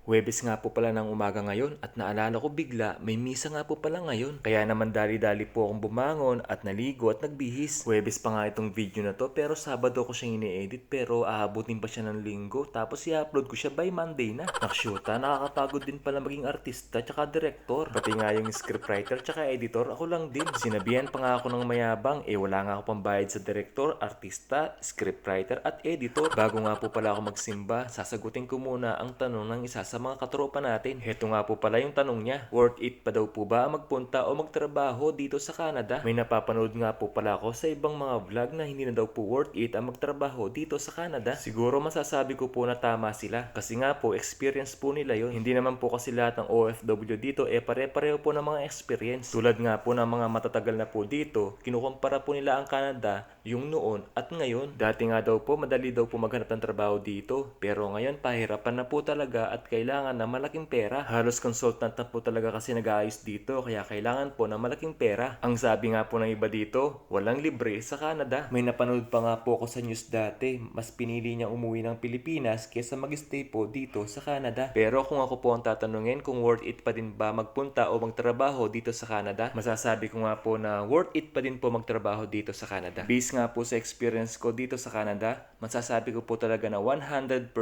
Huwebes nga po pala ng umaga ngayon at naalala ko bigla may misa nga po pala ngayon. Kaya naman dali-dali po akong bumangon at naligo at nagbihis. Huwebes pa nga itong video na to pero Sabado ko siyang ini-edit pero aabutin pa siya ng linggo tapos i-upload ko siya by Monday na. Nakshuta, nakakapagod din pala maging artista tsaka director. Pati nga yung scriptwriter tsaka editor ako lang din. Sinabihan pa nga ako ng mayabang wala nga ako pambayad sa director, artista, scriptwriter at editor. Bago nga po pala ako magsimba, sasagutin ko muna ang tanong ng isa sa mga katropa natin. Heto nga po pala yung tanong niya. Worth it pa daw po ba magpunta o magtrabaho dito sa Canada? May napapanood nga po pala ako sa ibang mga vlog na hindi na daw po worth it ang magtrabaho dito sa Canada. Siguro masasabi ko po na tama sila. Kasi nga po, experience po nila yon. Hindi naman po kasi lahat ng OFW dito pare-pareho po ng mga experience. Tulad nga po ng mga matatagal na po dito, kinukumpara po nila ang Canada yung noon at ngayon. Dati nga daw po, madali daw po maghanap ng trabaho dito. Pero ngayon, pahirapan na po talaga at kailangan na malaking pera. Halos consultant na po talaga kasi nag-aayos dito kaya kailangan po na malaking pera. Ang sabi nga po ng iba dito, walang libre sa Canada. May napanood pa nga po ako sa news dati, mas pinili niya umuwi ng Pilipinas kaysa mag-stay po dito sa Canada. Pero kung ako po ang tatanungin kung worth it pa din ba magpunta o magtrabaho dito sa Canada, masasabi ko nga po na worth it pa din po magtrabaho dito sa Canada. Based nga po sa experience ko dito sa Canada, masasabi ko po talaga na 100%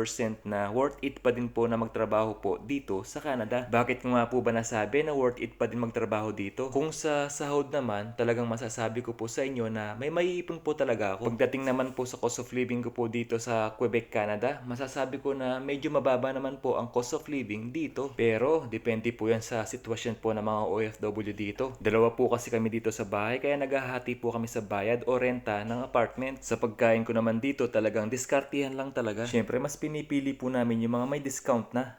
na worth it pa din po na magtrabaho po dito sa Canada. Bakit ko nga po ba nasabi na worth it pa din magtrabaho dito? Kung sa sahod naman, talagang masasabi ko po sa inyo na may maiipon po talaga ako. Pagdating naman po sa cost of living ko po dito sa Quebec, Canada, masasabi ko na medyo mababa naman po ang cost of living dito. Pero depende po yan sa sitwasyon po ng mga OFW dito. Dalawa po kasi kami dito sa bahay kaya naghahati po kami sa bayad o renta ng apartment. Sa pagkain ko naman dito talagang diskartihan lang talaga. Syempre mas pinipili po namin yung mga may discount na.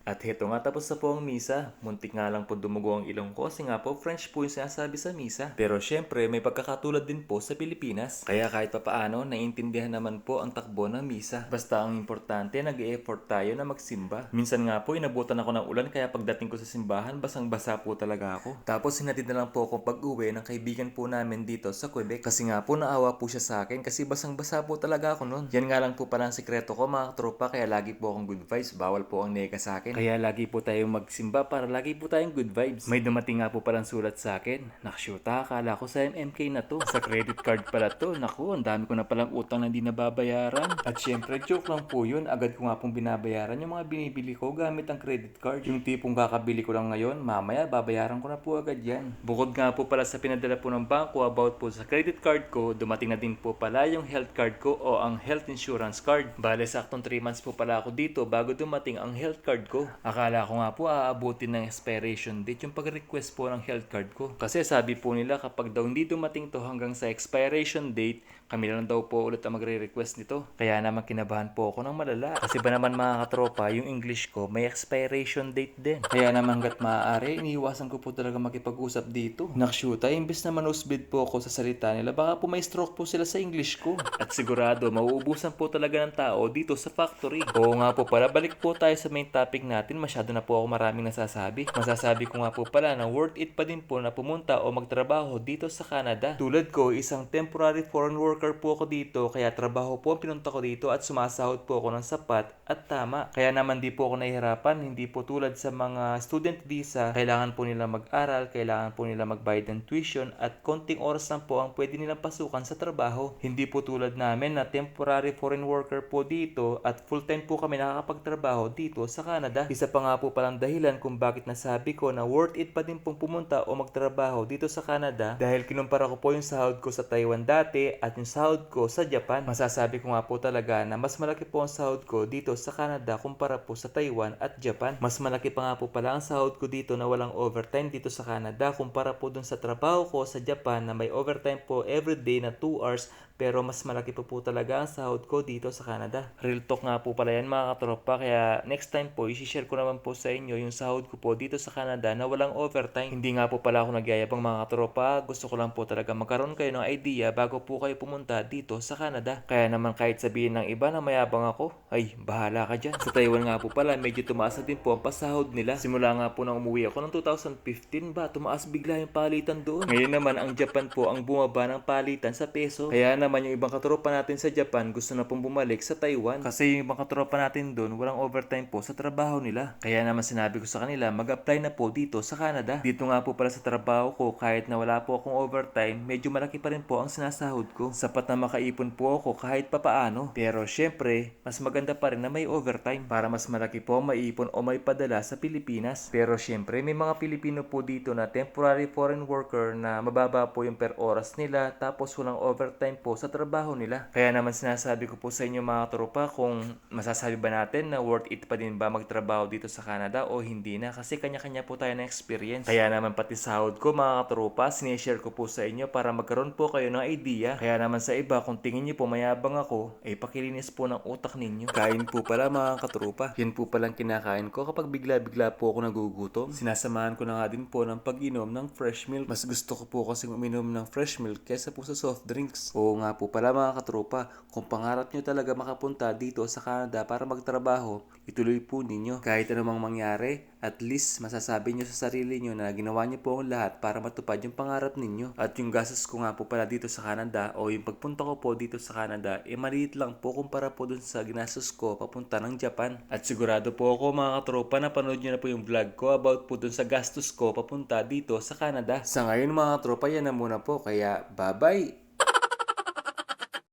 At heto nga, tapos na po ang misa. Muntik nga lang po dumugo ang ilong ko kasi nga po French po yung sinasabi sa misa. Pero syempre may pagkakatulad din po sa Pilipinas. Kaya kahit papaano, naiintindihan naman po ang takbo ng misa. Basta ang importante, nag-e-effort tayo na magsimba. Minsan nga po, inabutan ako ng ulan kaya pagdating ko sa simbahan, basang-basa po talaga ako. Tapos hinatid na lang po ako pag-uwi ng kaibigan po namin dito sa Quebec. Kasi nga po naawa po siya sa akin kasi basang-basa po talaga ako nun. Yan nga lang po pala ang sikreto ko mga tropa kaya lagi po akong good vibes. Bawal po ang nega sa akin. Kaya lagi po tayong magsimba para lagi po tayong good vibes. May dumating nga po palang sulat sa akin. Nakshuta, akala ko sa MMK na to. Sa credit card pala to. Naku, ang dami ko na palang utang na hindi nababayaran. At syempre, joke lang po yun. Agad ko nga pong binabayaran yung mga binibili ko gamit ang credit card. Yung tipong kakabili ko lang ngayon, mamaya babayaran ko na po agad yan. Bukod nga po pala sa pinadala po ng bangko about po sa credit card ko, dumating na din po pala yung health card ko o ang health insurance card. Bale, saktong 3 months po pala ako dito bago dumating ang health card ko. Akala ko nga po aabutin ng expiration date yung pag-request po ng health card ko. Kasi sabi po nila kapag daw hindi dumating to hanggang sa expiration date, kami lang daw po ulit ang magre-request nito. Kaya naman kinabahan po ako ng malala. Kasi ba naman mga katropa, yung English ko may expiration date din. Kaya naman hanggat maaari, iniiwasan ko po talaga makipag-usap dito. Nakshuta, imbes na manusbid po ako sa salita nila, baka po may stroke po sila sa English ko. At sigurado, mauubusan po talaga ng tao dito sa factory. Oo nga po pala, balik po tayo sa main topic natin. Masyado na po ako maraming nasasabi. Masasabi ko nga po pala na worth it pa din po na pumunta o magtrabaho dito sa Canada. Tulad ko, isang temporary foreign worker po ako dito, kaya trabaho po ang pinunta ko dito at sumasahod po ako ng sapat at tama. Kaya naman di po ako nahihirapan, hindi po tulad sa mga student visa, kailangan po nila mag-aral, kailangan po nila magbayad ng tuition at konting oras lang po ang pwede nilang pasukan sa trabaho. Hindi po tulad namin na temporary foreign worker po dito at full-time po kami nakakapagtrabaho dito sa Canada. Isa pa nga po palang dahilan kung bakit nasabi ko na worth it pa din pong pumunta o magtrabaho dito sa Canada dahil kinumpara ko po yung sahod ko sa Taiwan dati at yung sahod ko sa Japan. Masasabi ko nga po talaga na mas malaki po ang sahod ko dito sa Canada kumpara po sa Taiwan at Japan. Mas malaki pa nga po pala ang sahod ko dito na walang overtime dito sa Canada kumpara po dun sa trabaho ko sa Japan na may overtime po everyday na 2 hours, pero mas malaki po talaga ang sahod ko dito sa Canada. Real talk nga po pala yan mga katropa, kaya next time po isi-share ko naman po sa inyo yung sahod ko po dito sa Canada na walang overtime. Hindi nga po pala ako nagyayabang mga katropa, gusto ko lang po talaga magkaroon kayo ng idea bago po kayo pumunta dito sa Canada. Kaya naman kahit sabihin ng iba na mayabang ako, ay bahala ka dyan. Sa Taiwan nga po pala medyo tumaas na din po ang pasahod nila. Simula nga po nang umuwi ako noong 2015 ba, tumaas bigla yung palitan doon. Ngayon naman ang Japan po ang bumaba ng palitan sa peso. Kaya naman yung ibang katropa natin sa Japan gusto na pong bumalik sa Taiwan. Kasi yung ibang katropa natin doon walang overtime po sa trabaho nila. Kaya naman sinabi ko sa kanila mag-apply na po dito sa Canada. Dito nga po pala sa trabaho ko kahit na wala po akong overtime, medyo malaki pa rin po ang sinasahod ko. Sapat na makaipon po ako kahit papaano. Pero syempre, mas maganda pa rin na may overtime para mas malaki po ang maipon o may padala sa Pilipinas. Pero syempre, may mga Pilipino po dito na temporary foreign worker na mababa po yung per oras nila tapos walang overtime po sa trabaho nila. Kaya naman sinasabi ko po sa inyo mga tropa kung masasabi ba natin na worth it pa din ba magtrabaho dito sa Canada o hindi na, kasi kanya-kanya po tayo ng experience. Kaya naman pati sahod ko mga tropa, sinishare ko po sa inyo para magkaroon po kayo ng idea. Kaya naman sa iba, kung tingin niyo po mayabang ako, ay pakilinis po ng utak ninyo. Kain po pala mga katropa. Yan po palang kinakain ko kapag bigla-bigla po ako nagugutom. Sinasamahan ko na nga din po ng pag-inom ng fresh milk. Mas gusto ko po kasi uminom ng fresh milk kaysa po sa soft drinks. Oo nga po pala mga katropa, kung pangarap nyo talaga makapunta dito sa Canada para magtrabaho, ituloy po ninyo. Kahit anumang mangyari, at least masasabi nyo sa sarili nyo na ginawa nyo po ang lahat para matupad yung pangarap ninyo. At yung gastos ko nga po pala dito sa Canada o yung pagpunta ko po dito sa Canada, maliit lang po kumpara po dun sa ginastos ko papunta ng Japan. At sigurado po ako mga katropa na panood nyo na po yung vlog ko about po dun sa gastos ko papunta dito sa Canada. Sa ngayon mga katropa, yan na muna po. Kaya bye-bye!